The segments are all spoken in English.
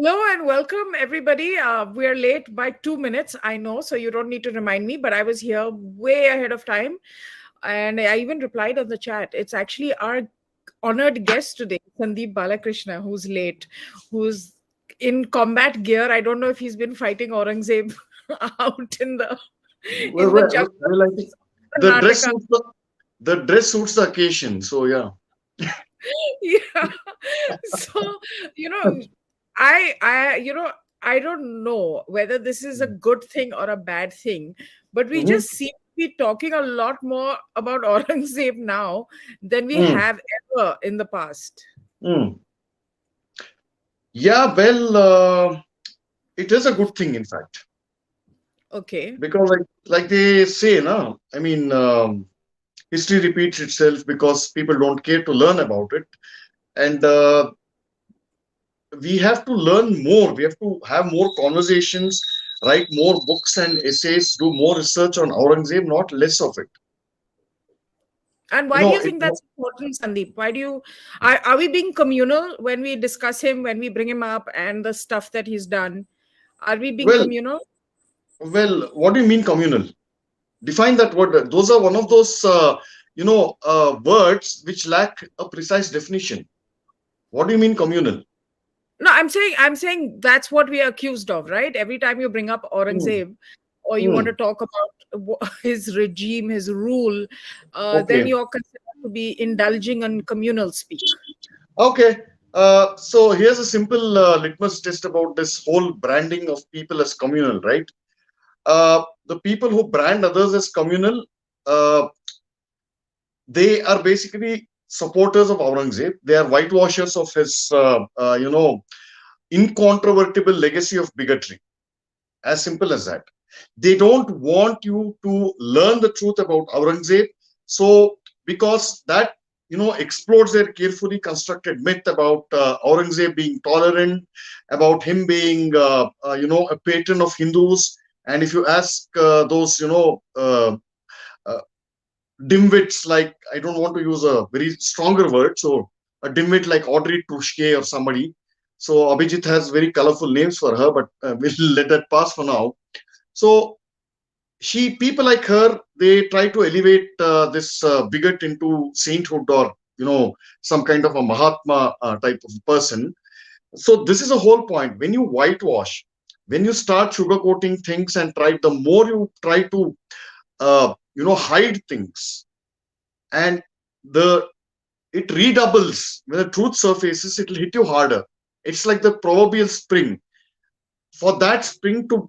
Hello and welcome, everybody. We are late by 2 minutes, I know, so you don't need to remind me, but I was here way ahead of time. And I even replied on the chat. It's actually our honored guest today, Sandeep Balakrishna, who's late, who's in combat gear. I don't know if he's been fighting Aurangzeb out Well, in the well, jungle well, I think of the dress Karnataka. suits the dress suits the occasion. So yeah. Yeah. So, you know, I don't know whether this is a good thing or a bad thing, but we Mhm. just seem to be talking a lot more about Aurangzeb now than we Mm, have ever in the past. mm. Yeah, well, it is a good thing, in fact, Okay. because like they say, no, I mean, history repeats itself because people don't care to learn about it, and we have to learn more. We have to have more conversations, write more books and essays, do more research on Aurangzeb, not less of it. And You why do know, you think that's important, Sandeep? Why do you are we being communal when we discuss him, when we bring him up and the stuff that he's done? Are we being well, communal? well, what do you mean communal? Define that word. Those are one of those words which lack a precise definition. What do you mean communal? No, I'm saying that's what we are accused of, right? Every time you bring up Hmm, Aurangzeb or you want hmm, to talk about his regime, his rule, then okay, you're considered to be indulging in communal speak. okay. So here's a simple litmus test about this whole branding of people as communal, right? The people who brand others as communal, uh, they are basically supporters of Aurangzeb. They are whitewashers of his, incontrovertible legacy of bigotry. As simple as that. They don't want you to learn the truth about Aurangzeb. So, because that explodes their carefully constructed myth about Aurangzeb being tolerant, about him being a patron of Hindus. And if you ask those uh, dimwits, like, I don't want to use a very stronger word, so a dimwit like Audrey Truschke or somebody. So Abhijit has very colorful names for her, but we'll let that pass for now. So people like her, they try to elevate this bigot into sainthood, or some kind of a Mahatma type of person. So this is a whole point. When you whitewash, when you start sugarcoating things and the more you try to hide things, and the it redoubles when the truth surfaces, it'll hit you harder. It's like the proverbial spring. For that spring to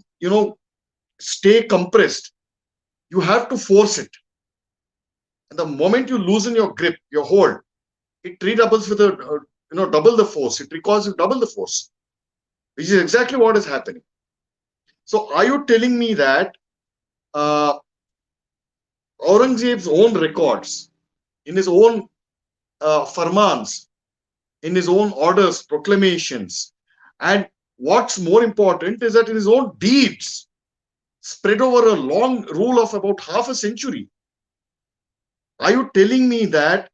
stay compressed, you have to force it. And the moment you loosen your grip, your hold, it redoubles with double the force. It requires you double the force, which is exactly what is happening. So, are you telling me that uh, Aurangzeb's own records, in his own farmans, in his own orders, proclamations, and what's more important is that in his own deeds, spread over a long rule of about half a century, are you telling me that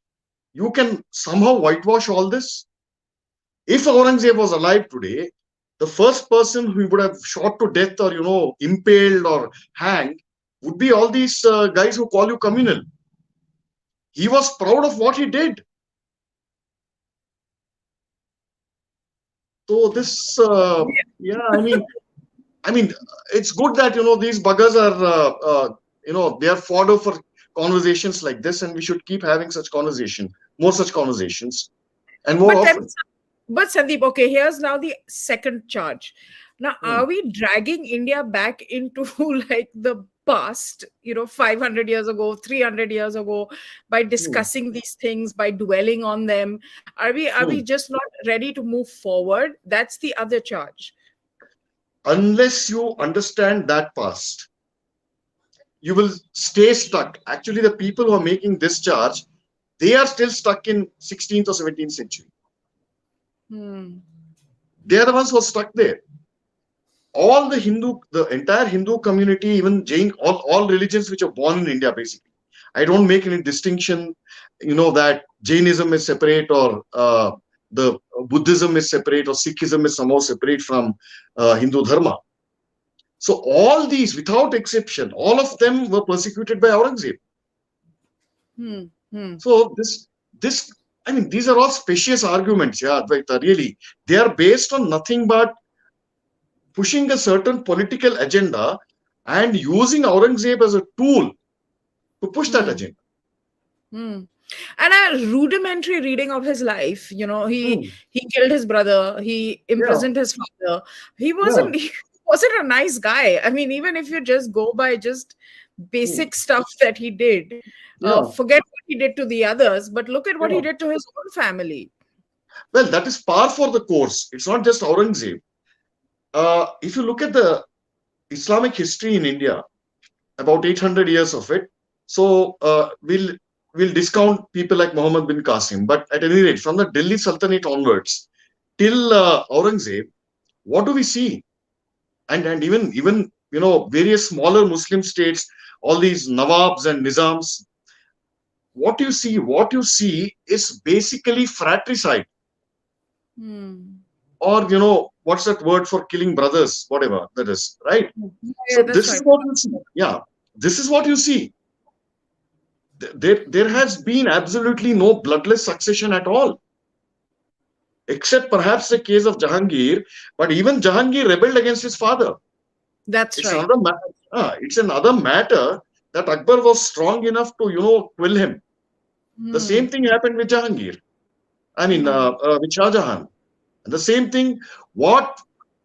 you can somehow whitewash all this? If Aurangzeb was alive today, the first person who would have shot to death, or impaled or hanged, would be all these guys who call you communal. He was proud of what he did. So this, yeah, I mean, it's good that these buggers are, they are fodder for conversations like this, and we should keep having more such conversations, and more But then, often. but Sandeep, okay, here's now the second charge. Now, Hmm, are we dragging India back into like the past, 500 years ago, 300 years ago, by hmm, discussing these things, by dwelling on them? Are we hmm. just not ready to move forward? That's the other charge. Unless you understand that past, you will stay stuck. Actually, the people who are making this charge, they are still stuck in 16th or 17th century. Hmm. They are the ones who are stuck there. All the entire Hindu community, even Jain, all religions which are born in India, basically. I don't make any distinction, that Jainism is separate, or the Buddhism is separate or Sikhism is somehow separate from Hindu Dharma. So all these, without exception, all of them were persecuted by Aurangzeb. Hmm. Hmm. So this, I mean, these are all specious arguments, yeah, Advaita, really. They are based on nothing but pushing a certain political agenda and using Aurangzeb as a tool to push that Hmm. agenda. Hmm. And a rudimentary reading of his life, Hmm. he killed his brother, he Yeah, imprisoned his father. He yeah, wasn't he wasn't a nice guy. I mean, even if you just go by just hmm, basic stuff that he did, yeah. forget what he did to the others, but look at what he Yeah. did to his own family. Well, that is par for the course. It's not just Aurangzeb. If you look at the Islamic history in India, about 800 years of it, so we'll discount people like Muhammad bin Qasim. But at any rate, from the Delhi Sultanate onwards till Aurangzeb, what do we see? And even various smaller Muslim states, all these Nawabs and Nizams, what you see is basically fratricide, Hmm. or what's that word for killing brothers, whatever that is, right? Yeah, So that's this is right. what you see. Yeah, this is what you see. There has been absolutely no bloodless succession at all, except perhaps the case of Jahangir. But even Jahangir rebelled against his father. That's It's right. another matter. It's another matter that Akbar was strong enough to quill him. The same Hmm. thing happened with Jahangir. I mean, Hmm. with Shah Jahan. And the same thing, what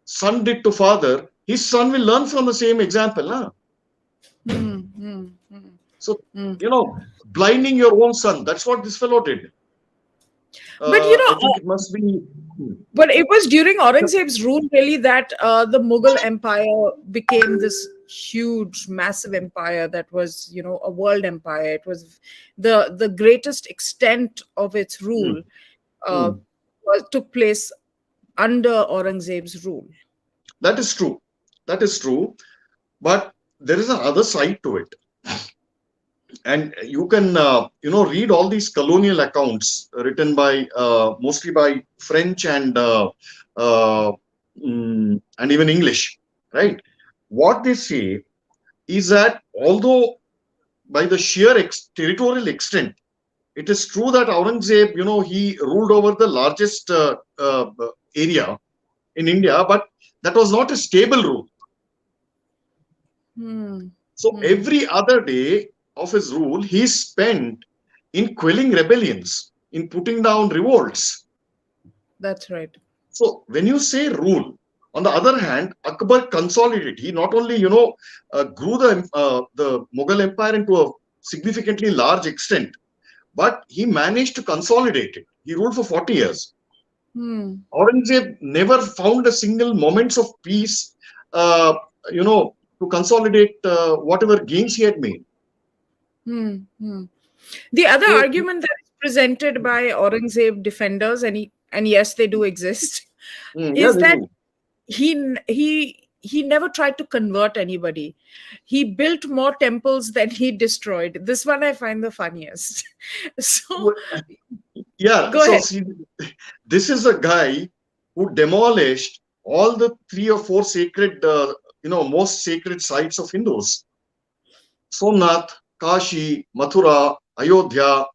son did to father, his son will learn from the same example. Huh? Hmm. Hmm. Hmm. So, Hmm. blinding your own son, that's what this fellow did. But I think it must be. Hmm. but it was during Aurangzeb's rule really that the Mughal Empire became this huge, massive empire that was, a world empire. It was the greatest extent of its Hmm. rule uh, Hmm. took place under Aurangzeb's rule. That is true. That is true. But there is another side to it. And you can, read all these colonial accounts written by mostly by French uh, and even English, right? What they say is that although by the sheer territorial extent, it is true that Aurangzeb, he ruled over the largest area in India, but that was not a stable rule. Hmm. So Hmm. every other day of his rule, he spent in quelling rebellions, in putting down revolts. That's right. So when you say rule, on the other hand, Akbar consolidated. He not only, grew the Mughal Empire into a significantly large extent, but he managed to consolidate it. He ruled for 40 years. Hmm. Aurangzeb never found a single moments of peace, uh, to consolidate whatever gains he had made. Hmm. Hmm. The other So, argument that is presented by Aurangzeb defenders, and yes, they do exist, yeah, is they that do. he never tried to convert anybody. He built more temples than he destroyed. This one I find the funniest. So Yeah, go so ahead. see, this is a guy who demolished all the three or four sacred, most sacred sites of Hindus: Somnath, Kashi, Mathura, Ayodhya,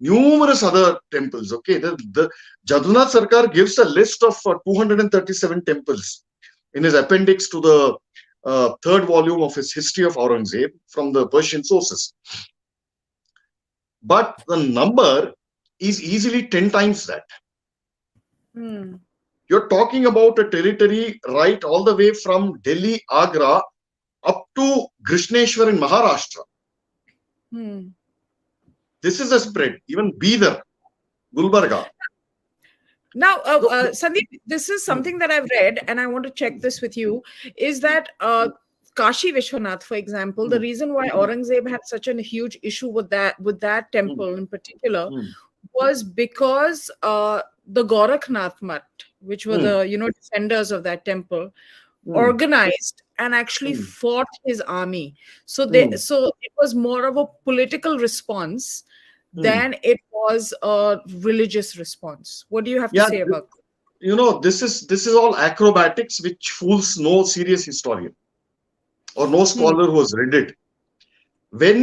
numerous other temples. Okay, the Jadunath Sarkar gives a list of 237 temples in his appendix to the third volume of his History of Aurangzeb from the Persian sources. But the number is easily 10 times that. Hmm. You're talking about a territory right all the way from Delhi, Agra, up to Krishneshwar in Maharashtra. Hmm. This is a spread. Even Bidar, Gulbarga. Now, So, Sandeep, this is hmm, something that I've read, and I want to check this with you. Is that Kashi Vishwanath, for example, the hmm, reason why hmm, Aurangzeb had such a huge issue with that hmm, temple in particular hmm, was because the Gorakhnath Mutt, which were hmm, the defenders of that temple, hmm, organized and actually hmm, fought his army. So hmm, it was more of a political response Hmm. than it was a religious response. What do you have to Yeah, say about that? this is all acrobatics which fools no serious historian or no Hmm. scholar who has read it. When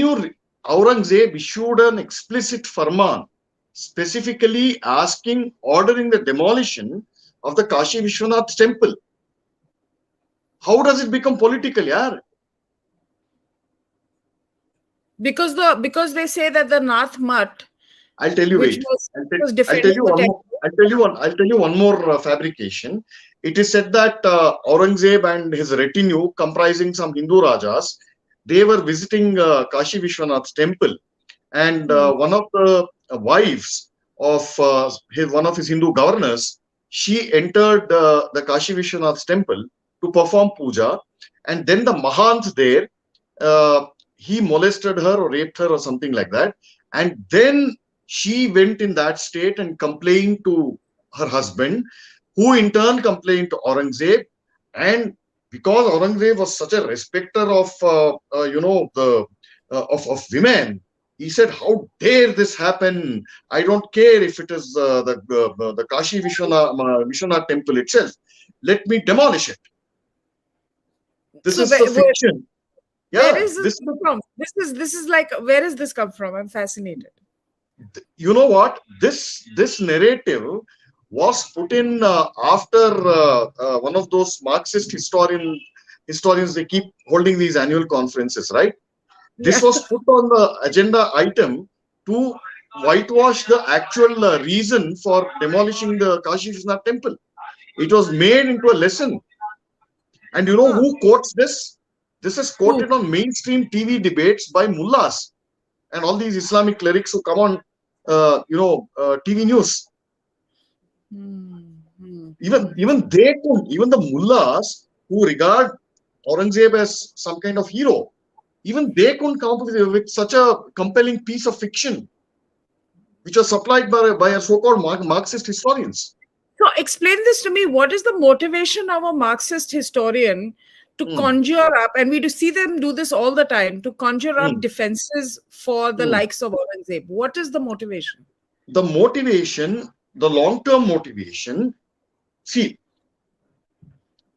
Aurangzeb issued an explicit farman specifically ordering the demolition of the Kashi Vishwanath temple. How does it become political, yaar? Because they say that the Nath Mutt, I'll tell you. which Wait. was was I'll tell defending you the one more. temple. I'll tell you one more fabrication. It is said that Aurangzeb and his retinue, comprising some Hindu rajas, they were visiting Kashi Vishwanath temple, and Hmm. one of the wives of one of his Hindu governors, she entered the Kashi Vishwanath temple to perform puja, and then the Mahant there, uh, he molested her or raped her or something like that, and then she went in that state and complained to her husband, who in turn complained to Aurangzeb, and because Aurangzeb was such a respecter of the of women, he said, "How dare this happen? I don't care if it is the Kashi Vishwanath temple itself. Let me demolish it. This So is the fiction." where Yeah, is this come from? This is like, where is this come from? I'm fascinated. you know what? This narrative was put in after one of those Marxist historians. They keep holding these annual conferences, right? This Yeah. was put on the agenda item to whitewash the actual reason for demolishing the Kashi Vishwanath temple. It was made into a lesson. And you know Huh. who quotes this? This is Who? quoted on mainstream TV debates by mullahs and all these Islamic clerics who come on, TV news. Hmm. Hmm. Even Hmm. even they could, even the mullahs who regard Aurangzeb as some kind of hero, even they couldn't come up with such a compelling piece of fiction, which was supplied by a so-called Marxist historians. So explain this to me. What is the motivation of a Marxist historian to Mm, conjure up, and we do see them do this all the time, to conjure up mm, defenses for the mm. likes of Aurangzeb? What is the motivation? The motivation, the long-term motivation, see,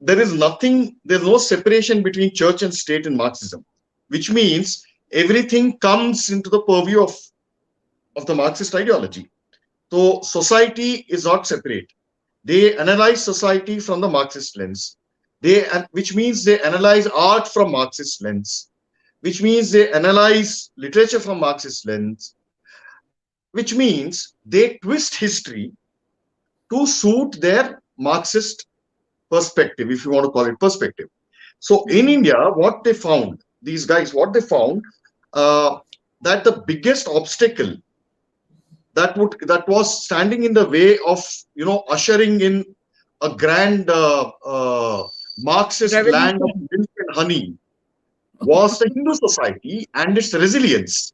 there's no separation between church and state in Marxism, which means everything comes into the purview of the Marxist ideology. So society is not separate. They analyze society from the Marxist lens. Which means they analyze art from Marxist lens, which means they analyze literature from Marxist lens, which means they twist history to suit their Marxist perspective, if you want to call it perspective. So in Hmm. India, what they found, these guys, what they found, uh, that the biggest obstacle that was standing in the way of ushering in a grand Marxist land of Revolution. milk and honey was the Hindu society and its resilience.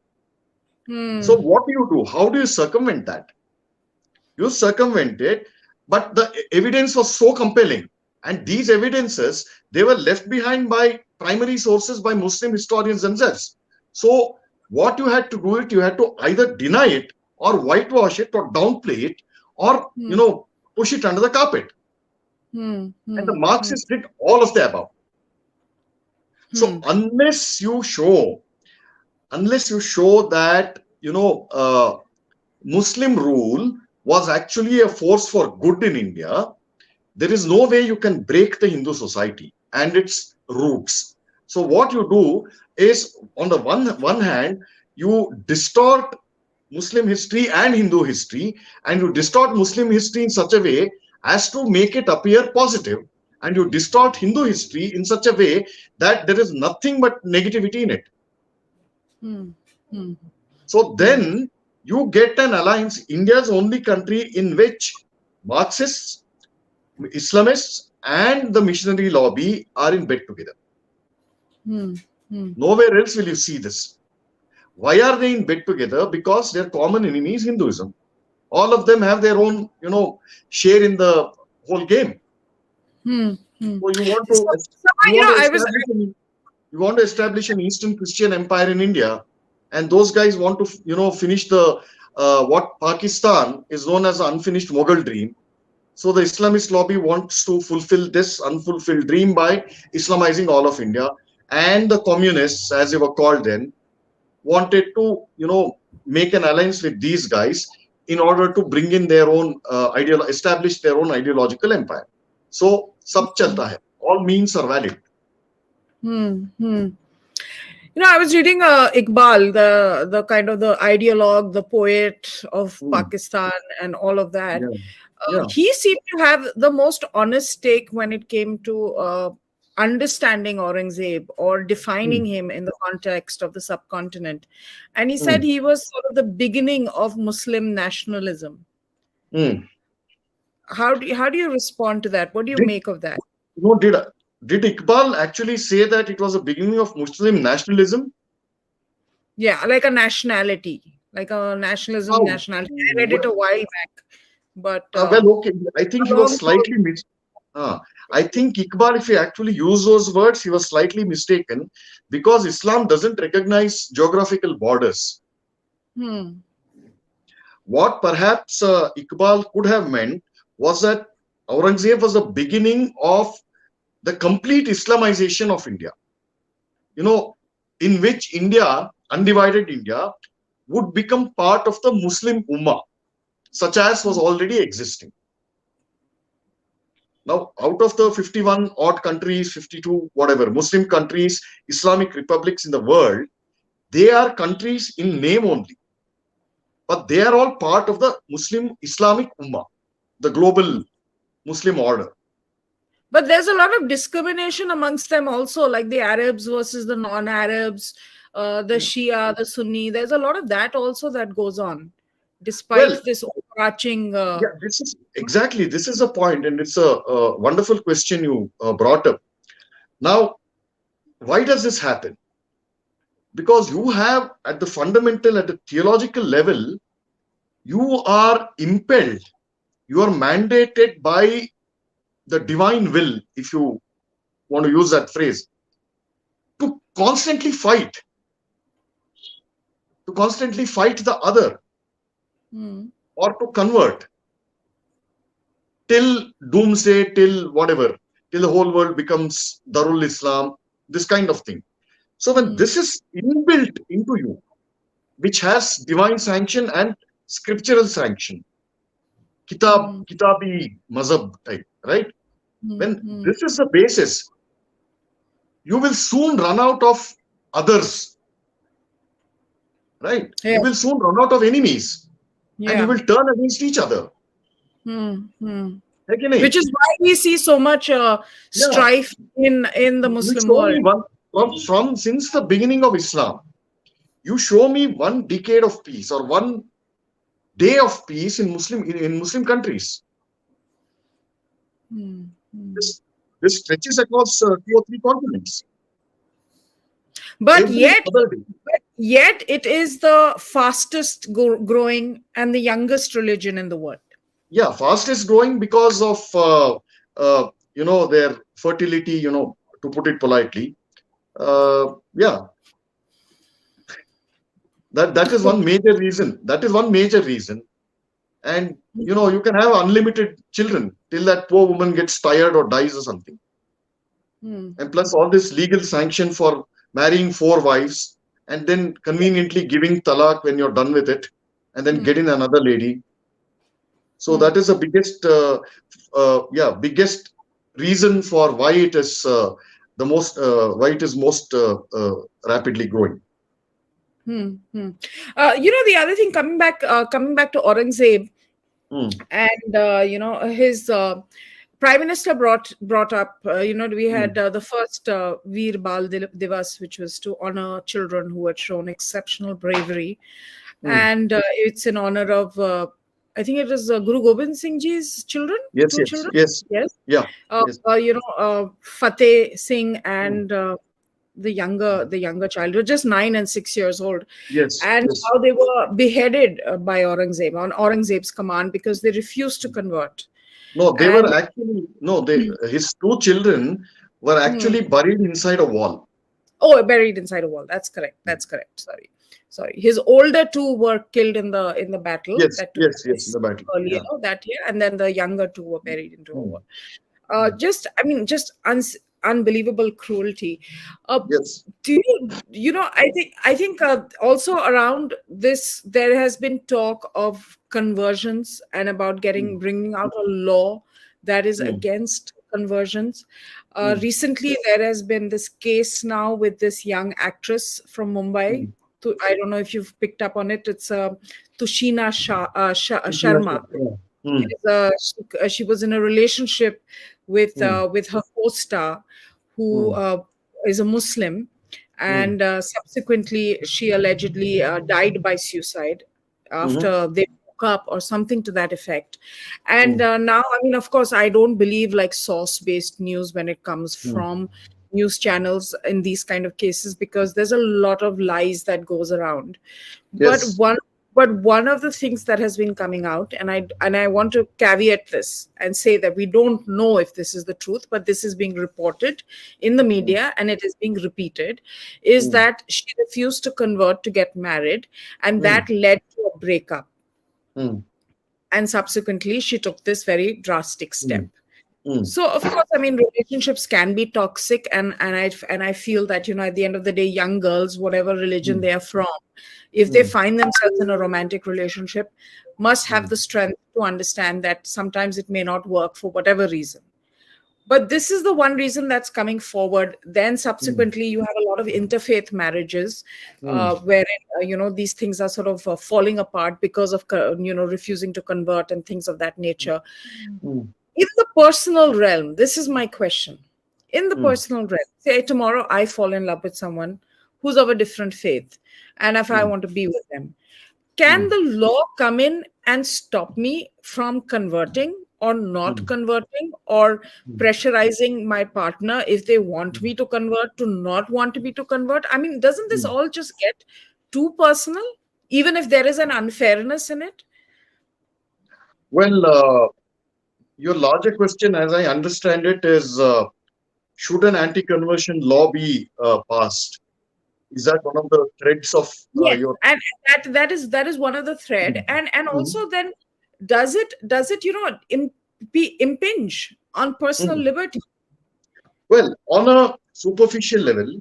So Hmm. what do? How do you circumvent that? You circumvent it, but the evidence was so compelling, and these evidences, they were left behind by primary sources, by Muslim historians themselves. So what you had to do, you had to either deny it or whitewash it or downplay it, or Hmm. push it under the carpet. Hmm. And the Hmm. Hmm. Marxists did all of the above. So Hmm. unless you show that Muslim rule was actually a force for good in India, there is no way you can break the Hindu society and its roots. So what you do is, on the one hand, you distort Muslim history and Hindu history, and you distort Muslim history in such a way as to make it appear positive, and you distort Hindu history in such a way that there is nothing but negativity in it. Hmm. Hmm. So Hmm. then you get an alliance. India is the only country in which Marxists, Islamists, and the missionary lobby are in bed together. Hmm. Hmm. Nowhere else will you see this. Why are they in bed together? Because their common enemy is Hinduism. All of them have their own, share in the whole game. Hmm. Hmm. So So, you you want know, to I was. establish an Eastern Christian empire in India, and those guys want to, finish the what Pakistan is known as the unfinished Mughal dream. So the Islamist lobby wants to fulfill this unfulfilled dream by Islamizing all of India. And the communists, as they were called then, wanted to, make an alliance with these guys in order to bring in their own establish their own ideological empire. So, sab chalta hai. All means are valid. I was reading Iqbal, the kind of the ideologue, the poet of Pakistan, and all of that. Yeah. Yeah. He seemed to have the most honest take when it came to understanding Aurangzeb or defining him in the context of the subcontinent. And he said he was sort of the beginning of Muslim nationalism. How do you respond to that? What do you make of that? Did Iqbal actually say that it was a beginning of Muslim nationalism? Yeah, like a nationality, like a nationalism, nationality. I read it a while back, but well, okay. I think he was slightly I think Iqbal, if he actually used those words, he was slightly mistaken, because Islam doesn't recognize geographical borders. What perhaps Iqbal could have meant was that Aurangzeb was the beginning of the complete Islamization of India, in which India, undivided India, would become part of the Muslim Ummah, such as was already existing. Now, out of the 51 odd countries, 52, whatever, Muslim countries, Islamic republics in the world, they are countries in name only. But they are all part of the Muslim Islamic Ummah, the global Muslim order. But there's a lot of discrimination amongst them also, like the Arabs versus the non-Arabs, the Shia, the Sunni. There's a lot of that also that goes on, despite this overarching... this is a point, and it's a wonderful question you brought up. Now, why does this happen? Because you have, at the fundamental, at the theological level, you are impelled, you are mandated by the divine will, if you want to use that phrase, to constantly fight the other, or to convert till doomsday, till whatever, till the whole world becomes Darul Islam, this kind of thing. So when this is inbuilt into you, which has divine sanction and scriptural sanction, kitabi mazhab type, right? When this is the basis, you will soon run out of others, right? You will soon run out of enemies, and you will turn against each other. Which is why we see so much strife in the Muslim world. Since the beginning of Islam, you show me one decade of peace or one day of peace in Muslim countries. This stretches across 2 or 3 continents. But yet it is the fastest growing and the youngest religion in the world. Yeah, fastest growing because of their fertility, to put it politely. That is one major reason. And you can have unlimited children till that poor woman gets tired or dies or something. And plus all this legal sanction for marrying 4 wives and then conveniently giving talaq when you're done with it, and then getting another lady. So that is the biggest reason for why it is most rapidly growing. The other thing, coming back to Aurangzeb, and his Prime Minister brought up, we had the first Veer Bal Divas, which was to honor children who had shown exceptional bravery, and it's in honor of I think it is Guru Gobind Singh Ji's children. Yes. Fateh Singh and the younger child, who were just 9 and 6 years old. How they were beheaded by Aurangzeb on Aurangzeb's command because they refused to convert. No, they were actually his 2 children were actually buried inside a wall. Oh, buried inside a wall. That's correct. Sorry. sorry, his older two were killed in the battle Yes, that took yes, yes, place the battle. earlier Yeah. that year, and then the younger two were buried into a Mm, war. mm. Just, I mean, just unbelievable cruelty. Uh, Yes. do you know? I think also around this there has been talk of conversions and about Mm, bringing out a law that is mm, against conversions. mm, Recently, there has been this case now with this young actress from Mumbai. mm. I don't know if you've picked up on it. It's Tushina International. Sharma. Yeah. Mm, She was in a relationship mm, with her co-star, who mm, is a Muslim, mm, and subsequently she allegedly died by suicide mhm, after they broke up or something to that effect. And mm, now, I mean, of course, I don't believe like source-based news when it comes mm. from news channels in these kind of cases, because there's a lot of lies that goes around. But Yes. one of the things that has been coming out, and I want to caveat this and say that we don't know if this is the truth, but this is being reported in the Mm, media and it is being repeated, is mm, that she refused to convert to get married, and mm, that led to a breakup, mm, and subsequently she took this very drastic step. mm, mm, So of course, I mean, relationships can be toxic, and I feel that, at the end of the day, young girls, whatever religion mm, they are from, if they mm, find themselves in a romantic relationship, must have mm, the strength to understand that sometimes it may not work for whatever reason. But this is the one reason that's coming forward. Then mm, subsequently, you have a lot of interfaith marriages, mm, wherein these things are sort of falling apart because of refusing to convert and things of that nature. mm, In the personal realm, this is my question. In the mm, personal realm, say tomorrow I fall in love with someone who's of a different faith, and if I mm, want to be with them, can mm, the law come in and stop me from converting or not mm, converting, or mm, pressurizing my partner if they want mm, me to convert to not want me to convert? I mean, doesn't this mm. all just get too personal, even if there is an unfairness in it? Well, your larger question, as I understand it, is should an anti-conversion law be passed? Is that one of the threads of Yes, your? and that is one of the thread, Mm, and mm, also then does it impinge on personal mm. liberty? Well, on a superficial level,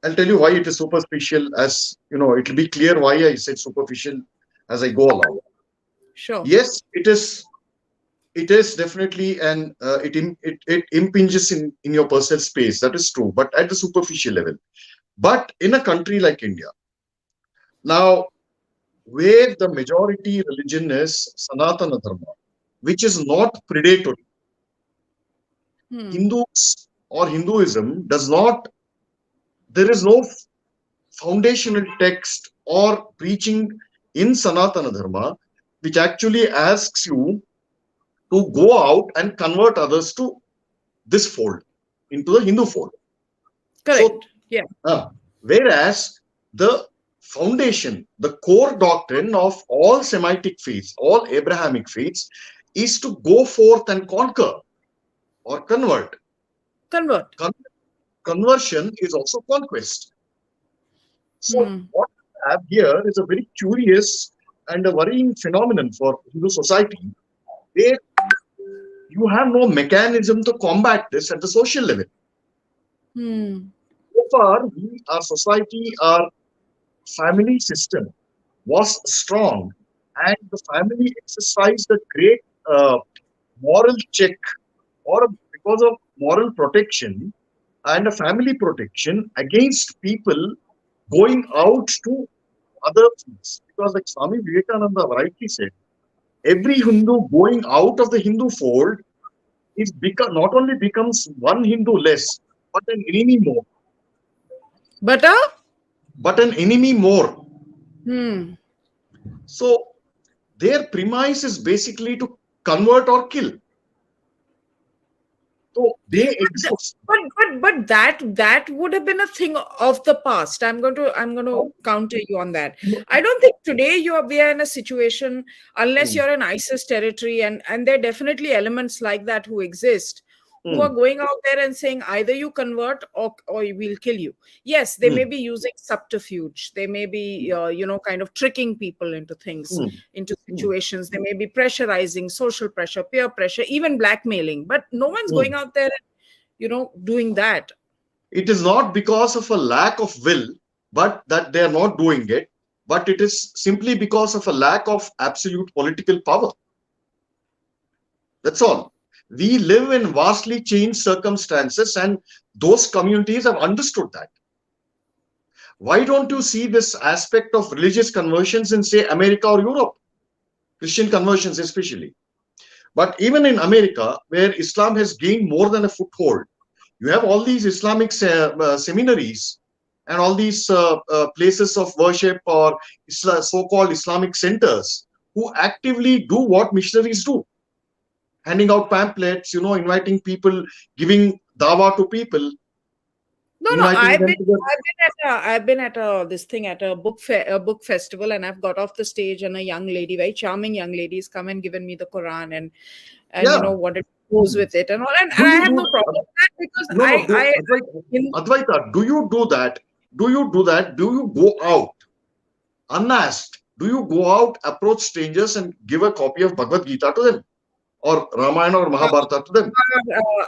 I'll tell you why it is superficial. As you know, it will be clear why I said superficial as I go along. Sure. Yes, it is. It is definitely, and it impinges in your personal space. That is true, but at the superficial level. But in a country like India, now where the majority religion is Sanatana Dharma, which is not predatory, Hmm. Hindus or Hinduism does not. There is no foundational text or preaching in Sanatana Dharma which actually asks you to go out and convert others to this fold, into the Hindu fold. So, Correct. Yeah. whereas the foundation, the core doctrine of all Semitic faiths, all Abrahamic faiths, is to go forth and conquer or convert. Convert. Con- Conversion is also conquest. So, Hmm. what we have here is a very curious and a worrying phenomenon for Hindu society, where you have no mechanism to combat this at the social level. Hmm. So far, our society, our family system was strong, and the family exercised a great moral check, or because of moral protection and a family protection against people going out to other things. Because, like Swami Vivekananda rightly said, every Hindu going out of the Hindu fold is not only becomes one Hindu less, but an enemy more. But But an enemy more. hmm. So their premise is basically to convert or kill. So they exist. But that would have been a thing of the past. I'm going to counter you on that. I don't think today we are in a situation, unless Mm, you're in ISIS territory, and there are definitely elements like that who exist, who are mm, going out there and saying either you convert or we'll kill you. Yes, they may mm, be using subterfuge. They may be, kind of tricking people into things, mm, into mm, situations. They may be pressurizing, social pressure, peer pressure, even blackmailing. But no one's going mm. out there and, doing that. It is not because of a lack of will, but that they are not doing it, but it is simply because of a lack of absolute political power. That's all. We live in vastly changed circumstances, and those communities have understood that. Why don't you see this aspect of religious conversions in, say, America or Europe? Christian conversions, especially. But even in America, where Islam has gained more than a foothold, you have all these Islamic seminaries and all these places of worship or so-called Islamic centers who actively do what missionaries do, handing out pamphlets, inviting people, giving dawa to people, No, no, inviting them to the. I've been at this thing at a book festival, and I've got off the stage, and a young lady, very charming young lady, has come and given me the Quran and Yeah. what it goes with it and all, and Do I you have do? no problem with that because No, no. in, Advaita, do you do that? Do you do that? Do you go out unasked? Do you go out, approach strangers, and give a copy of Bhagavad Gita to them, or Ramayana or Mahabharata to them?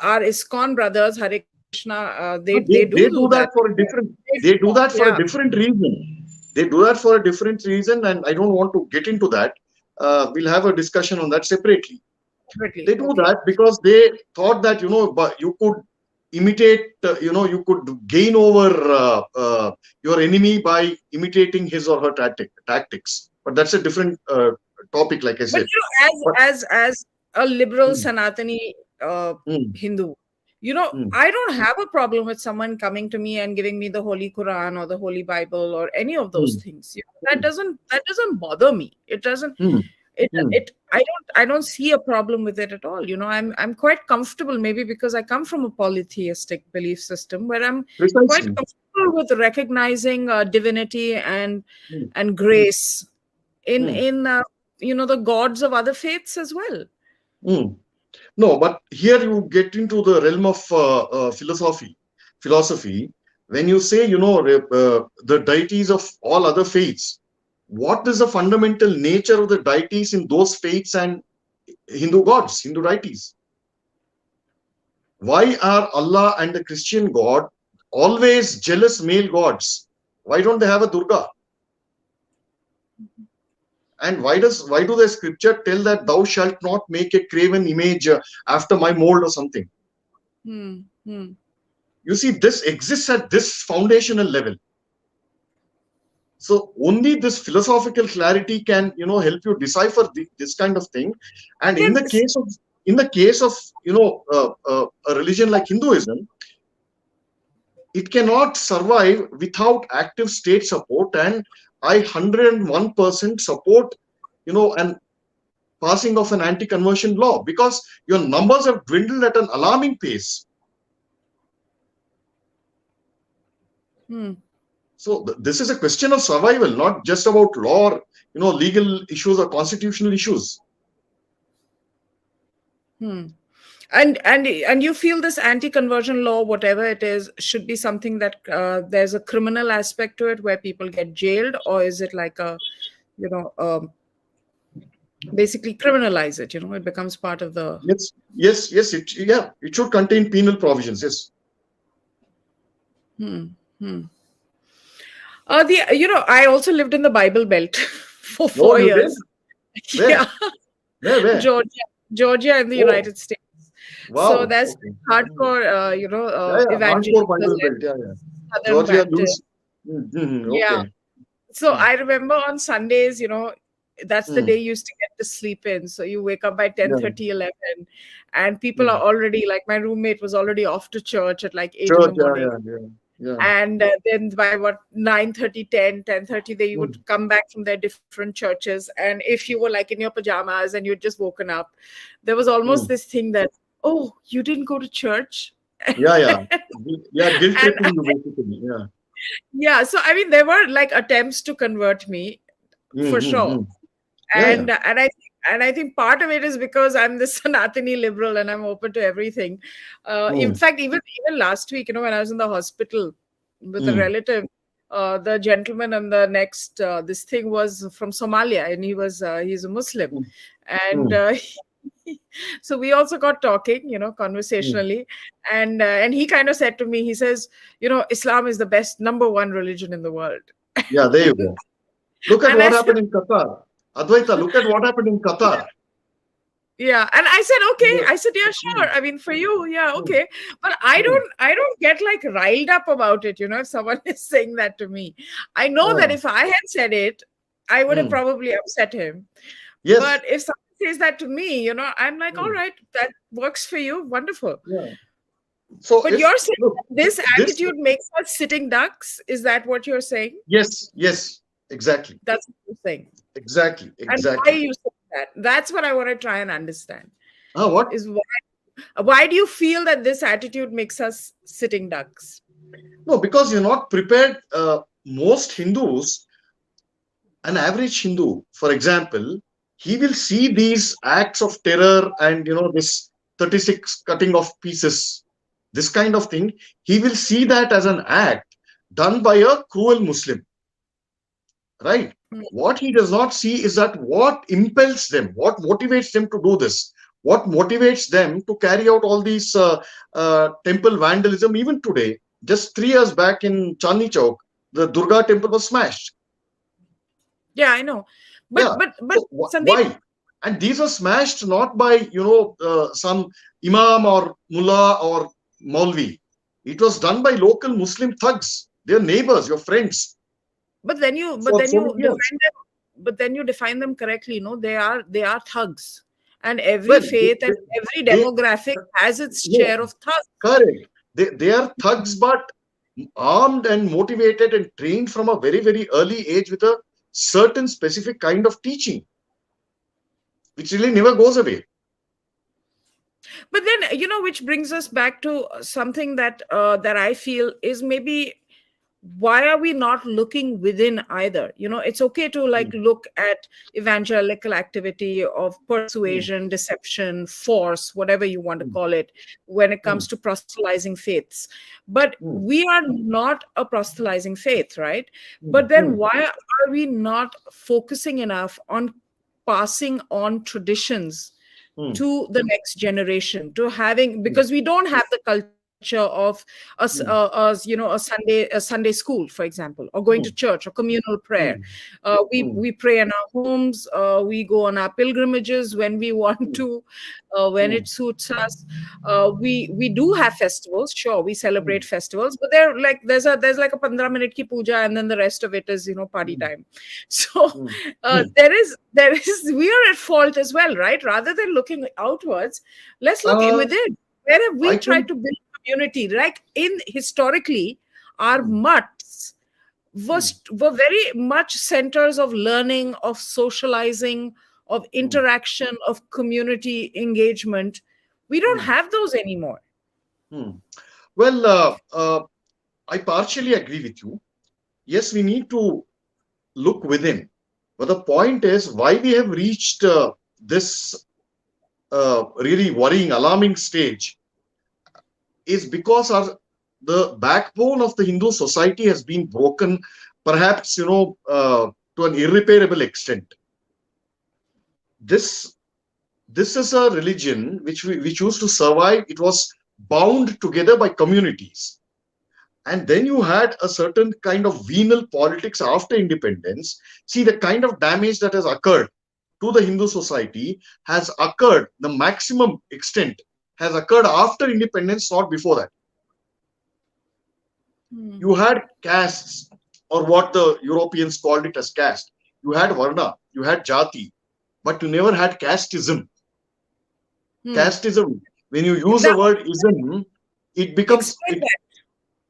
our ISKCON brothers, Hare Krishna, they They, do they do do that. that for a different. They They do do, that for a yeah, different reason. They do that for a different reason, and I don't want to get into that. We'll have a discussion on that separately. definitely. They do Okay. that because they thought that but you could imitate, you could gain over your enemy by imitating his or her tactics. But that's a different topic, like I But said. But as a liberal mm, Sanatani mm, Hindu, mm, I don't have a problem with someone coming to me and giving me the Holy Quran or the Holy Bible or any of those mm, things. mm, That doesn't bother me. It doesn't. mm, mm, It I don't see a problem with it at all. I'm quite comfortable, maybe because I come from a polytheistic belief system where I'm quite precisely. comfortable with recognizing divinity Mm, and grace mm, in the gods of other faiths as well. mm. No, but here you get into the realm of philosophy. When you say, the deities of all other faiths, what is the fundamental nature of the deities in those faiths and Hindu gods, Hindu deities? Why are Allah and the Christian God always jealous male gods? Why don't they have a Durga? And why do the scripture tell that thou shalt not make a graven image after my mold or something? Hmm. Hmm. You see, this exists at this foundational level. So only this philosophical clarity can, help you decipher this kind of thing. And in Again, the case of a religion like Hinduism, it cannot survive without active state support. And I 101% support, and passing of an anti-conversion law, because your numbers have dwindled at an alarming pace. hmm. So this is a question of survival, not just about law or legal issues or constitutional issues. Hmm. And you feel this anti-conversion law, whatever it is, should be something that there's a criminal aspect to it where people get jailed, or is it like a, you know, basically criminalize it? It becomes part of the. Yes. It should contain penal provisions. Yes. Hmm. Hmm. I also lived in the Bible Belt for No, four you did. years. Where? Yeah, Where? Georgia in the Oh, United States. So wow. that's Okay. hardcore, Yeah. Hardcore evangelical Bible and belt. Yeah. Southern Georgia Baptist. lose. Mm-hmm. Yeah. Okay. So Mm, I remember on Sundays, that's the day mm, you used to get to sleep in. So you wake up by yeah. 10:30, 11, and people are Mm. already, like, my roommate was already off to church at like 8 in the Church. morning. Yeah. And then by what 9:30, 10:30, they would Mm, come back from their different churches. And if you were like in your pajamas and you'd just woken up, there was almost mm. this thing that, oh, you didn't go to church. Yeah. Yeah. Guilt And tripping you basically. Yeah. yeah, so there were like attempts to convert me, Mm, for mm, sure. mm. Yeah. And I think And I think part of it is because I'm this Sanatani liberal and I'm open to everything. In Mm, fact, even last week, when I was in the hospital with a mm, relative, the gentleman on the next this thing was from Somalia, and he's a Muslim, mm, and mm, so we also got talking, mm. conversationally, and he kind of said to me, he says, Islam is the best number one religion in the world. Yeah, there you go. Look at And I what said, happened in Qatar. Advaita, look at what happened in Qatar. yeah, and I said, okay. Yeah. I said, yeah, sure. Mm, I mean, for you, yeah, mm, okay. But I mm, don't get like riled up about it, if someone is saying that to me. I know that mm, if I had said it, I would have mm. probably upset him. Yes. But if someone says that to me, I'm like, all Mm, right, that works for you, wonderful. yeah. So But if you're saying look, that this this attitude makes us sitting ducks? Is that what you're saying? yes, yes, exactly, That's what you're saying. exactly, And why exactly. you say that? That's what I want to try and understand. What? Is why do you feel that this attitude makes us sitting ducks? No, because you're not prepared. Most Hindus, an average Hindu, for example, he will see these acts of terror and this 36 cutting of pieces, this kind of thing. He will see that as an act done by a cruel Muslim, right? Mm. What he does not see is that what impels them, what motivates them to do this, what motivates them to carry out all these temple vandalism. Even today, just 3 years back in Chandni Chowk, the Durga temple was smashed. Yeah, I know. But Yeah. but but So Sandeep, why? And these are smashed not by some imam or mullah or maulvi. It was done by local Muslim thugs, their neighbors, your friends, but then you but for then so you many years. define them but then you define them correctly, they are thugs. And every Well, faith and every they demographic has its no, share of thugs. correct. They are thugs, but armed and motivated and trained from a very, very early age with a certain specific kind of teaching, which really never goes away. But then, which brings us back to something that I feel is maybe, why are we not looking within either? It's okay to like Mm, look at evangelical activity of mm, persuasion, deception, force, whatever you want to mm, call it, when it mm, comes to proselytizing faiths. But mm, we are not a proselytizing faith, right? mm, But then mm, why are we not focusing enough on passing on traditions mm, to the next generation, to having, mm, because we don't have the culture of mm, a Sunday school, for example, or going to mm, church or communal prayer. mm, mm, We pray in our homes, we go on our pilgrimages when we want mm, to, when mm, it suits us. We do have festivals, sure, we celebrate mm, festivals, but they're like, there's like a 15 minute ki puja, and then the rest of it is party mm, time. So mm, there is we are at fault as well, right? Rather than looking outwards, let's look Uh, within. Where have we I tried think to build community? Like in historically, our mm, mutts were, mm, were very much centers of learning, of socializing, of mm, interaction, of community engagement. We don't mm, have those anymore. mm. Well, I partially agree with you. Yes, we need to look within. But the point is why we have reached this really worrying, alarming stage is because the backbone of the Hindu society has been broken, perhaps to an irreparable extent. This this is a religion which used to survive. It was bound together by communities, and then you had a certain kind of venal politics after independence. See the kind of damage that has occurred to the Hindu society has occurred, the maximum extent has occurred after independence, not before that. Hmm. You had castes, or what the Europeans called it as caste. You had varna, you had jati, but you never had casteism. Hmm. Casteism, when you use the Now, word ism, it becomes explain it. that.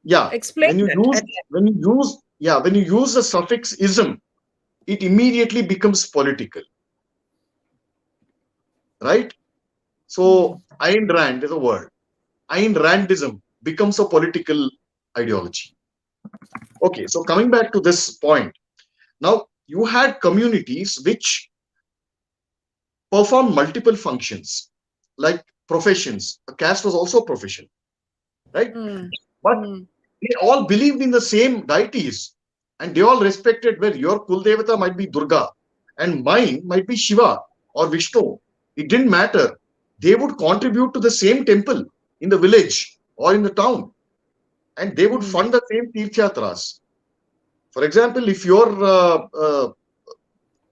Yeah, Explain that. when you use the suffix ism, it immediately becomes political, right? Hmm. So Ayn Rand is a word. Ayn Randism becomes a political ideology. Okay, so coming back to this point, now you had communities which performed multiple functions like professions. A caste was also a profession, right? Hmm. But Hmm. they all believed in the same deities and they all respected where your Kuldevata might be Durga and mine might be Shiva or Vishnu. It didn't matter. They would contribute to the same temple in the village or in the town and they would Hmm. fund the same Tirthyatras. For example, if your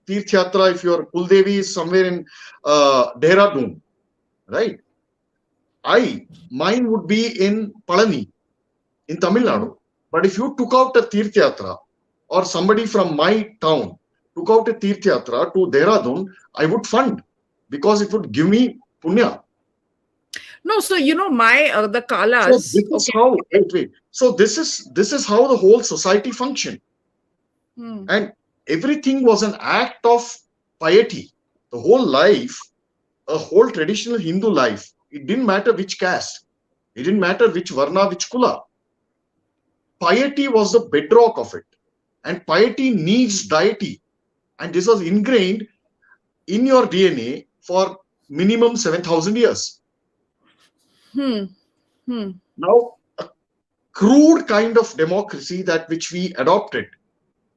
Tirthyatra, if your Kuldevi is somewhere in Dehradun, right? Mine would be in Palani in Tamil Hmm. Nadu. But if you took out a Tirthyatra or somebody from my town took out a Tirthyatra to Dehradun, I would fund because it would give me punya. No, so my the So Kalas. this is Okay. how wait. So this is how the whole society functioned. Hmm. And everything was an act of piety. The whole life, a whole traditional Hindu life, it didn't matter which caste, it didn't matter which varna, which kula. Piety was the bedrock of it. And piety needs deity. And this was ingrained in your DNA for minimum 7,000 years. Hmm. Hmm. Now, a crude kind of democracy that which we adopted,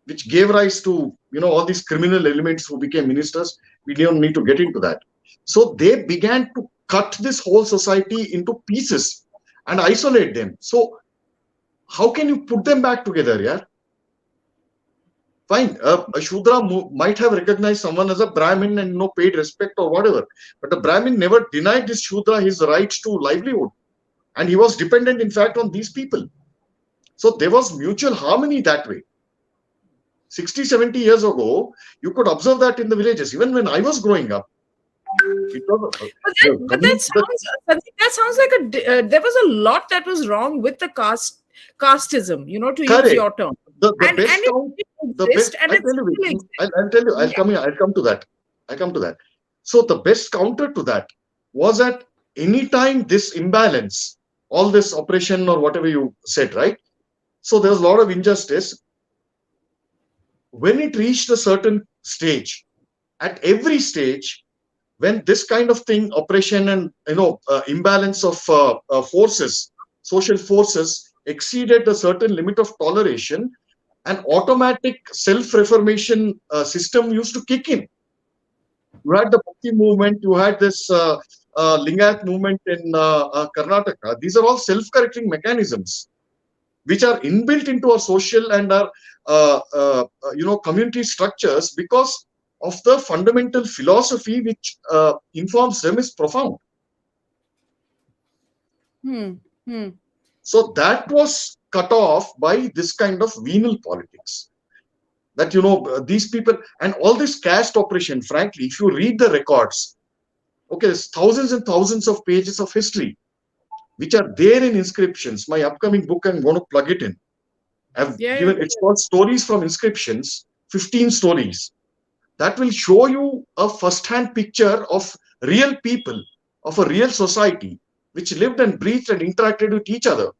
which gave rise to all these criminal elements who became ministers. We don't need to get into that. So they began to cut this whole society into pieces and isolate them. So how can you put them back together? Yeah, fine. A Shudra might have recognized someone as a Brahmin and paid respect or whatever, but the Brahmin never denied this Shudra his rights to livelihood, and he was dependent, in fact, on these people. So there was mutual harmony that way. 60, 70 years ago, you could observe that in the villages. Even when I was growing up, it was the But that community. sounds, Sandeep, that sounds like there was a lot that was wrong with the casteism, to use Correct. your term, The and best it count, didn't the exist, best. and I'll it tell you. still exists. I'll tell you. I'll Yeah. come here. I'll come to that. I come to that. So the best counter to that was that anytime this imbalance, all this oppression or whatever you said, right? So there was a lot of injustice. When it reached a certain stage, at every stage, when this kind of thing, oppression and imbalance of forces, social forces, exceeded a certain limit of toleration, an automatic self-reformation system used to kick in. You had the Bhakti movement, you had this Lingayat movement in Karnataka. These are all self-correcting mechanisms which are inbuilt into our social and our community structures because of the fundamental philosophy which informs them is profound. Hmm. Hmm. So that was cut off by this kind of venal politics. That these people and all this caste operation. Frankly, if you read the records, okay, there's thousands and thousands of pages of history which are there in inscriptions. My upcoming book, I'm going to plug it in. I've Yeah. Yeah. given it's called Stories from Inscriptions, 15 stories that will show you a first-hand picture of real people, of a real society which lived and breathed and interacted with each other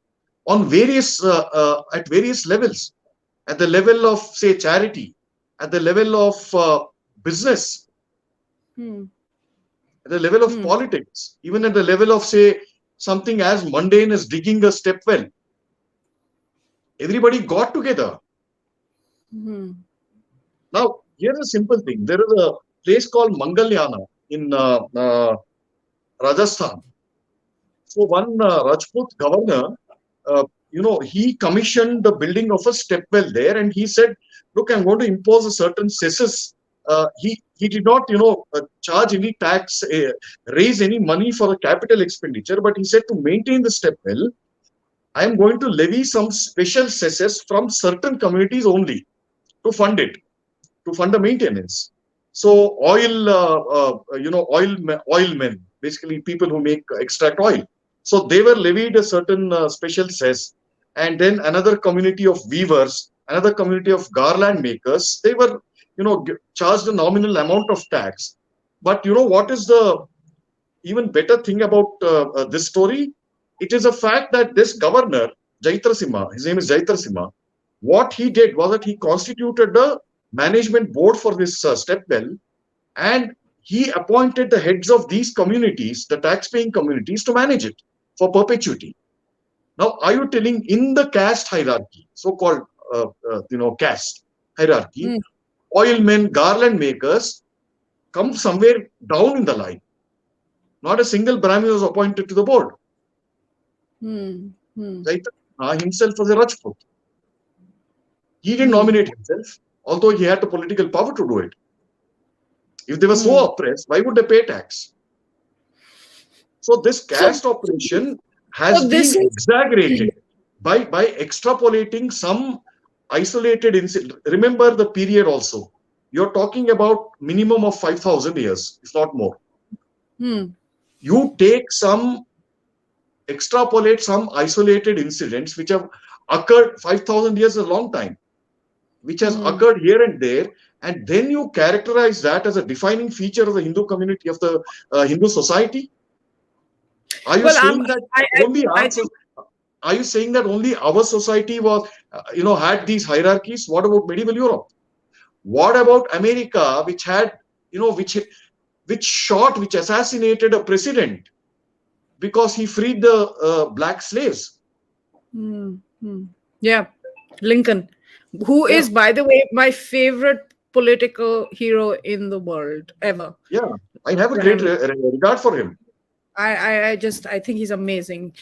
on various at various levels, at the level of say charity, at the level of business, Hmm. at the level of Hmm. politics, even at the level of say something as mundane as digging a step well. Everybody got together. Hmm. Now, here's a simple thing. There is a place called Mangalyana in Rajasthan. So one Rajput governor, he commissioned the building of a step well there, and he said, "Look, I'm going to impose a certain cessus." He did not, charge any tax, raise any money for the capital expenditure, but he said to maintain the step well, I am going to levy some special cessus from certain communities only to fund it, to fund the maintenance. So oil men, basically people who make extract oil. So they were levied a certain special cess, and then another community of weavers, another community of garland makers. They were, charged a nominal amount of tax. But what is the even better thing about this story? It is a fact that this governor, Jaitra Simha, his name is Jaitra Simha, what he did was that he constituted a management board for this step well, and he appointed the heads of these communities, the tax-paying communities, to manage it for perpetuity. Now, are you telling in the caste hierarchy, so-called caste hierarchy, Mm, oilmen, garland makers come somewhere down in the line? Not a single Brahmin was appointed to the board. mm, mm, Chaitanya himself was a Rajput. He didn't mm, nominate himself, although he had the political power to do it. If they were so mm. oppressed, why would they pay tax? So this So, caste operation has so this been is exaggerated by extrapolating some isolated incident. Remember the period also. You're talking about minimum of 5,000 years, if not more. mm, You take some, extrapolate some isolated incidents which have occurred. 5,000 years is a long time, which has mm. occurred here and there, and then you characterize that as a defining feature of the Hindu community, of the Hindu society. Are you Well, saying that only I our think are you saying that only our society was had these hierarchies? What about medieval Europe? What about America, which had which assassinated a president because he freed the black slaves? mm, mm. Yeah, Lincoln, who Yeah, is, by the way, my favorite political hero in the world ever. yeah. I have a great Abraham. regard for him. I just I think he's amazing,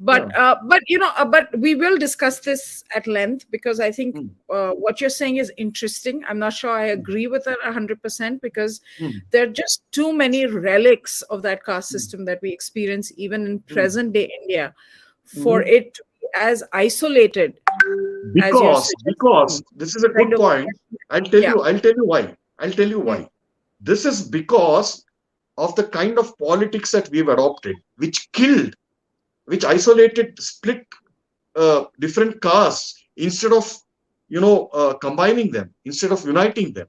Yeah. but but we will discuss this at length because I think Mm, what you're saying is interesting. I'm not sure I mm, agree with it 100% because mm, there are just too many relics of that caste mm, system that we experience even in mm, present day India for mm. it to be as isolated as you're Because suggesting. this is a Kind good of, point. yeah. I'll tell you why. I'll tell you Mm, why. This is because of the kind of politics that we've adopted, which killed, which isolated, split different castes instead of combining them, instead of uniting them.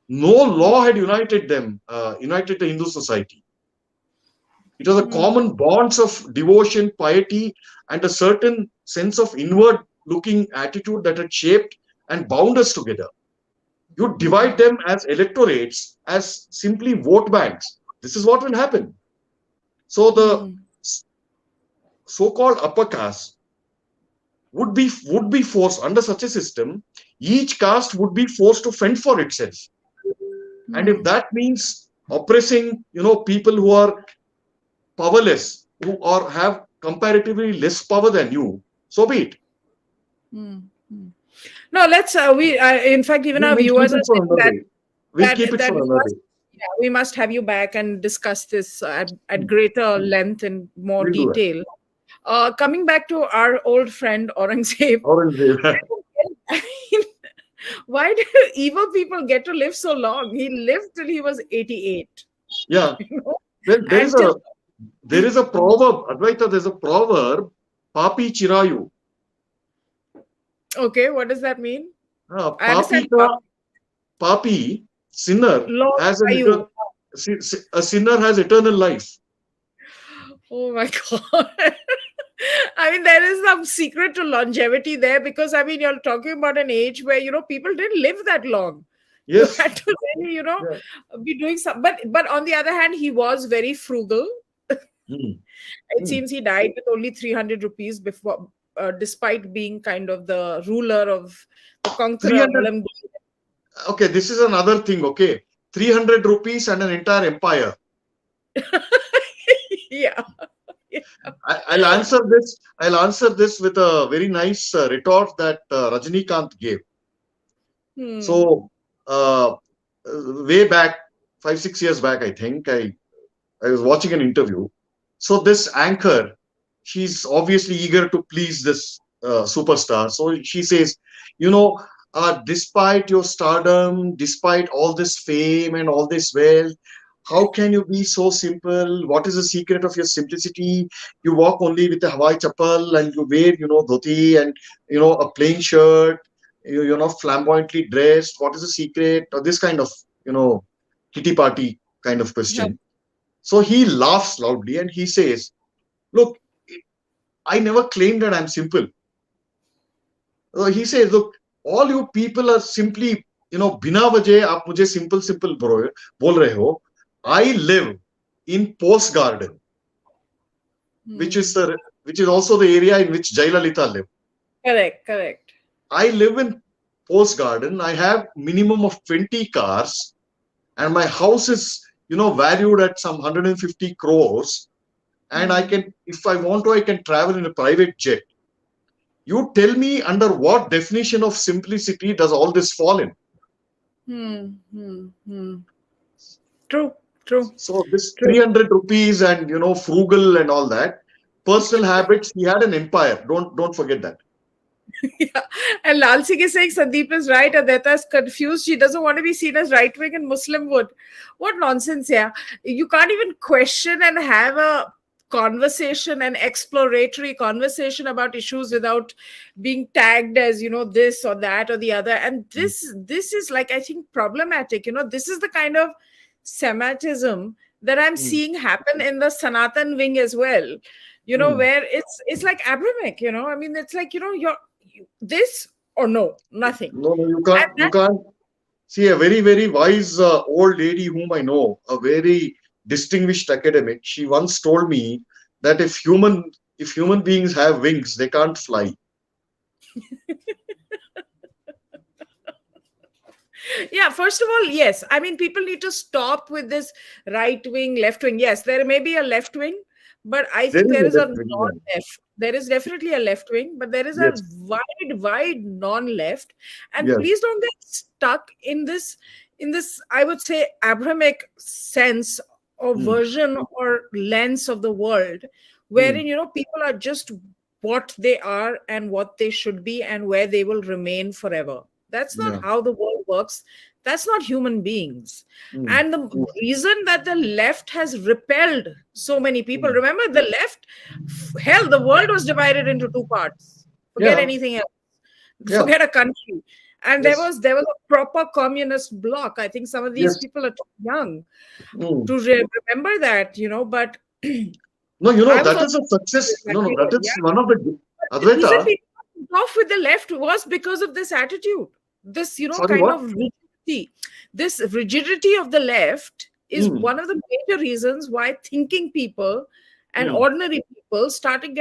No law had united them, united the Hindu society. It was a mm, common bonds of devotion, piety, and a certain sense of inward looking attitude that had shaped and bound us together. You divide mm, them as electorates, as simply vote banks. This is what will happen. So the mm, so-called upper caste would be forced under such a system. Each caste would be forced to fend for itself, and if mm, that means oppressing, people who are powerless, who or have comparatively less power than you, so be it. mm, mm. No, let's we in fact even our We'll keep viewers it are for saying another day. We'll keep it that for we another must, day. yeah, we must have you back and discuss this at Hmm. greater length and more We'll do that. detail. Coming back to our old friend Aurangzeb, Aurangzeb. I mean, why do evil people get to live so long? He lived till he was 88, Yeah. you know, Well, and till there is a proverb, Advaita. There's a proverb, "Papi chirayu." okay, what does that mean? I Papi understand ka papi sinner long has an ayu. a sinner has eternal life. Oh my god. I mean, there is some secret to longevity there because I mean, you're talking about an age where people didn't live that long. You Yes. had to really, Yeah. be doing some. But on the other hand, he was very frugal. Hmm. It Hmm. seems he died with only 300 rupees before, despite being kind of the ruler of the conqueror. 300. Okay, this is another thing. Okay, 300 rupees and an entire empire. Yeah. I'll answer this. I'll answer this with a very nice retort that Rajnikant gave. Hmm. So, way back, 5 6 years back, I think I was watching an interview. So this anchor, she's obviously eager to please this superstar. So she says, you know, despite your stardom, despite all this fame and all this wealth, how can you be so simple? What is the secret of your simplicity? You walk only with a Hawaii chappal and you wear, dhoti and, a plain shirt. You're not flamboyantly dressed. What is the secret? Or this kind of, kitty party kind of Yeah. question. So he laughs loudly and he says, look, I never claimed that I'm simple. He says, look, all you people are simply, बिना वजह आप मुझे simple bol rahe ho. I live in Post Garden, which is Hmm. the which is also the area in which Jayalalitha lived. Correct, correct. I live in Post Garden. I have minimum of 20 cars, and my house is valued at some 150 crores. And I Hmm. can, if I want to, I can travel in a private jet. You tell me under what definition of simplicity does all this fall in? Hmm. Hmm. Hmm. True, true, So this true. 300 rupees and frugal and all that personal habits. He had an empire. Don't forget that. Yeah. And Lal Singh is saying Sandeep is right. Adeta is confused. She doesn't want to be seen as right wing and Muslim would. What nonsense, yeah. You can't even question and have a conversation, an exploratory conversation about issues without being tagged as, this or that or the other. And this is like, I think, problematic. This is the kind of Semitism that I'm Mm. seeing happen in the Sanatan wing as well. Mm. Where it's like Abrahamic, I mean, it's like, this or no, nothing. No, no, you And can't. You that, can't see a very, very wise old lady whom I know, a very distinguished academic. She once told me that if human beings have wings, they can't fly. yeah, first of all, yes. I mean, people need to stop with this right wing, left wing. Yes, there may be a left wing, but I There think is there a is a left wing. Yeah. non-left. There is definitely a left wing, but there is a Yes. wide non-left. And Yes. please don't get stuck in this, I would say, Abrahamic sense or Mm. version or lens of the world, Mm. wherein people are just what they are and what they should be and where they will remain forever. That's not Yeah. how the world works. That's not human beings. Mm. And the reason that the left has repelled so many people, Mm. remember the left, hell, the world was divided into two parts. Forget Yeah. anything else. Yeah. Forget a country. And there Yes. was there was a proper communist bloc. I think some of these Yes. people are too young Mm. to remember that, but No, I was that also is a success. that No, no, that period. is Yeah. one of the The reason Advaita. people went off with the left was because of this attitude, this Sorry, kind what? of rigidity. This rigidity of the left is Mm. one of the major reasons why thinking people and Mm. ordinary people started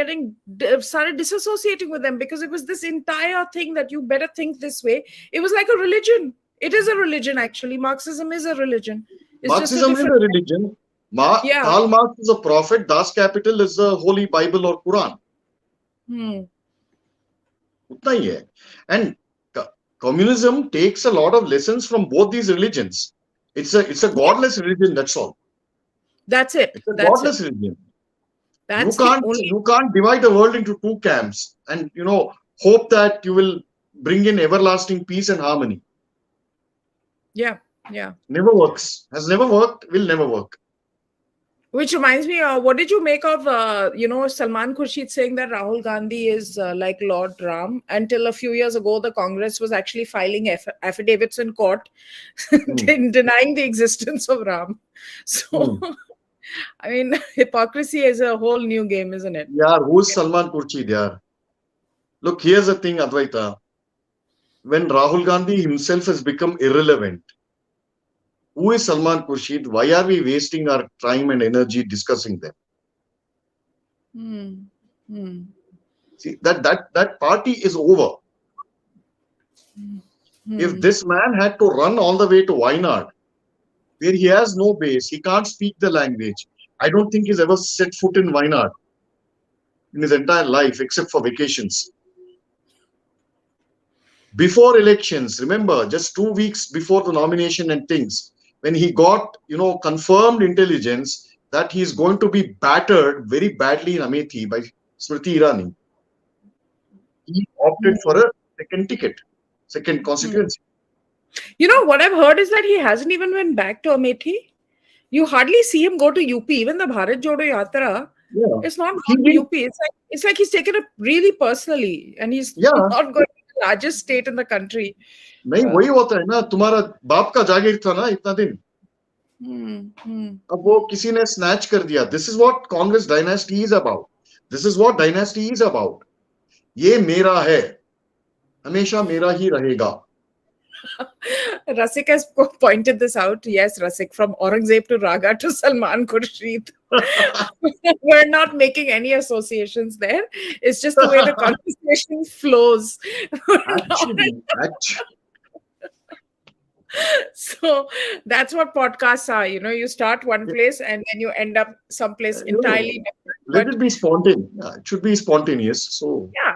disassociating with them, because it was this entire thing that you better think this way. It was like a religion. It is a religion, actually. Marxism is a religion. It's just a Marxism is different. a religion. Yeah. Karl Marx is a prophet. Das Kapital is the Holy Bible or Quran. Hmm. उतना ही है. And communism takes a lot of lessons from both these religions. It's a godless religion. That's all. That's it. It's a That's it. godless religion. You That's the can't only. you can't divide the world into two camps and hope that you will bring in everlasting peace and harmony. Yeah. Yeah. Never works. Has never worked. Will never work. Which reminds me, what did you make of, Salman Khurshid saying that Rahul Gandhi is like Lord Ram? Until a few years ago, the Congress was actually filing affidavits in court Hmm. denying the existence of Ram. So, Hmm. I mean, hypocrisy is a whole new game, isn't it? Yeah, who's Salman Khurshid? Yeah. Look, here's the thing, Advaita. When Rahul Gandhi himself has become irrelevant, who is Salman Khurshid? Why are we wasting our time and energy discussing them? Hmm. Hmm. See, that party is over. If Hmm. this man had to run all the way to Wayanad, where he has no base, he can't speak the language. I don't think he's ever set foot in Wayanad in his entire life, except for vacations. Before elections, remember, just 2 weeks before the nomination and things, when he got, confirmed intelligence that he is going to be battered very badly in Amethi by Smriti Irani, he opted for a second ticket, second constituency. What I've heard is that he hasn't even went back to Amethi. You hardly see him go to UP. Even the Bharat Jodo Yatra, Yeah, it's not he gone to did. UP. It's like he's taken it really personally, and he's Yeah, not going to the largest state in the country. नहीं वही होता है ना, तुम्हारा बाप का जागीर था ना इतना दिन, अब वो किसी ने स्नैच कर दिया. This is what Congress dynasty is about. This is what dynasty is about. ये मेरा है, हमेशा मेरा ही रहेगा. Rasik has pointed this out. Yes, Rasik, from Aurangzeb to Raga to Salman Khurshid. We're not making any associations there. It's just the way the conversation flows. actually, So that's what podcasts are. You start one place and then you end up someplace entirely different. let But it be spontaneous. It should be spontaneous. So yeah,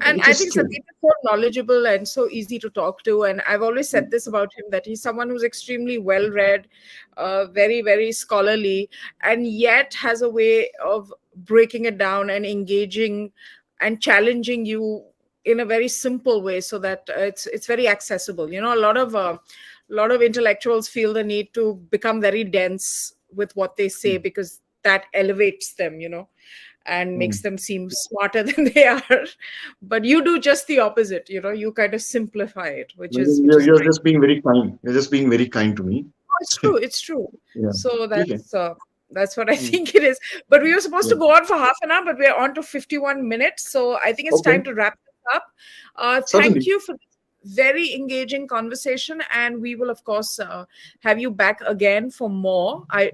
and it I is think true. Sandeep is so knowledgeable and so easy to talk to. And I've always said this about him, that he's someone who's extremely well read, very, very scholarly, and yet has a way of breaking it down and engaging and challenging you in a very simple way, so that it's very accessible. A lot of intellectuals feel the need to become very dense with what they say, because that elevates them, and makes Mm. them seem smarter than they are. But you do just the opposite. You kind of simplify it, which is which You're, is you're great. just being very kind. You're just being very kind to me. Oh, it's true, it's true. Yeah. So Okay. that's what I Mm. think it is. But we were supposed Yeah. to go on for half an hour, but we're on to 51 minutes, so I think it's Okay. time to wrap this up. Thank Certainly. you for this very engaging conversation, and we will of course have you back again for more. I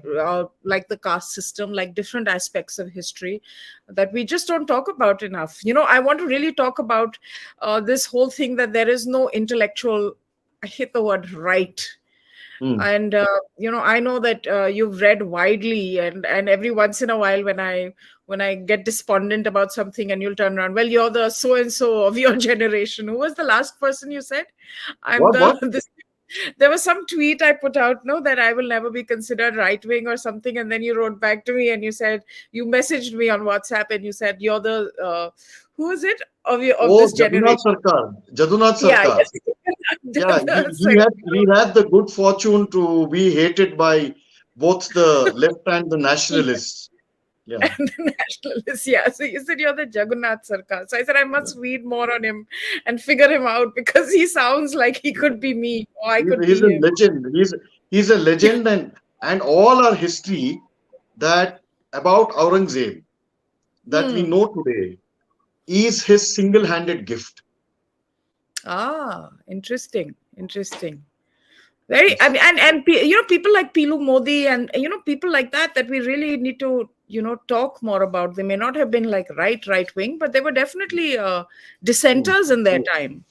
like the caste system, like different aspects of history that we just don't talk about enough. I want to really talk about this whole thing, that there is no intellectual, I hate the word, right. Mm. And I know that you've read widely, and every once in a while, when I get despondent about something, and you'll turn around, well, you're the so and so of your generation. Who was the last person you said? I'm What? the What? this There was some tweet I put out, no, that I will never be considered right wing or something, and then you wrote back to me and you messaged me on WhatsApp, and you said you're the who is it of Oh, this Jagannath generation? Sarkar. Jagannath Yeah, Sarkar. yes. Yeah, he had the good fortune to be hated by both the left and the nationalists. Yeah. And the nationalists. Yeah. So you said you're the Jagannath Sarkar. So I said I Yeah. must read more on him and figure him out, because he sounds like he could be me, or I could He's be a him. legend. He's a legend, and all our history that about Aurangzeb that we Hmm. know today is his single-handed gift. Ah, interesting. Interesting. Very. I Yes. mean, and people like Pilu Modi, and people like that we really need to talk more about. They may not have been like right wing, but they were definitely Mm. dissenters in their time,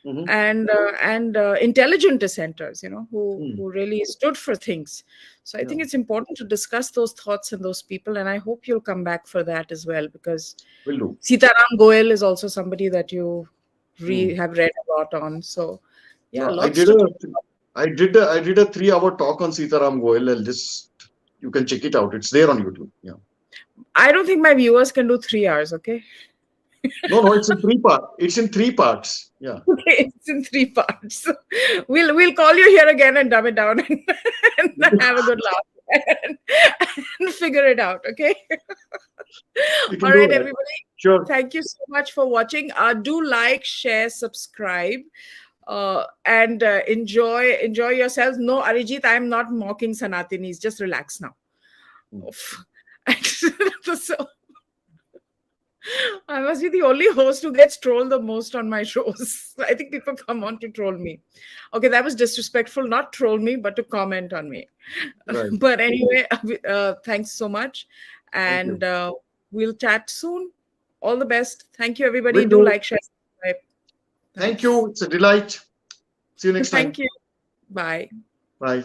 Mhm. and intelligent dissenters, who Mm. really stood for things. So I Yeah. think it's important to discuss those thoughts and those people, and I hope you'll come back for that as well, because Will do. Sitaram Goel is also somebody that you Mm. have read a lot on. So yeah, Yeah, lots to talk. I did a 3 hour talk on Sitaram Goel. You can check it out. It's there on YouTube. Yeah. I don't think my viewers can do 3 hours. Okay. No, it's in three part. It's in three parts. Yeah. Okay, it's in three parts. We'll call you here again and dumb it down, and have a good laugh, and figure it out. Okay. You can All do right, that. everybody. Sure. Thank you so much for watching. Do like, share, subscribe, and enjoy yourselves. No, Arijit, I am not mocking Sanatinis. Just relax now. Mm. Oof. So I must be the only host who gets trolled the most on my shows. I think people come on to troll me. Okay, that was disrespectful. Not troll me, but to comment on me. Right. But anyway, thanks so much. Thank And you. we'll chat soon. All the best. Thank you, everybody. Will Do do. like, share, subscribe. Thank you. Thanks. It's a delight. See you next Thank time. you. Bye. Bye.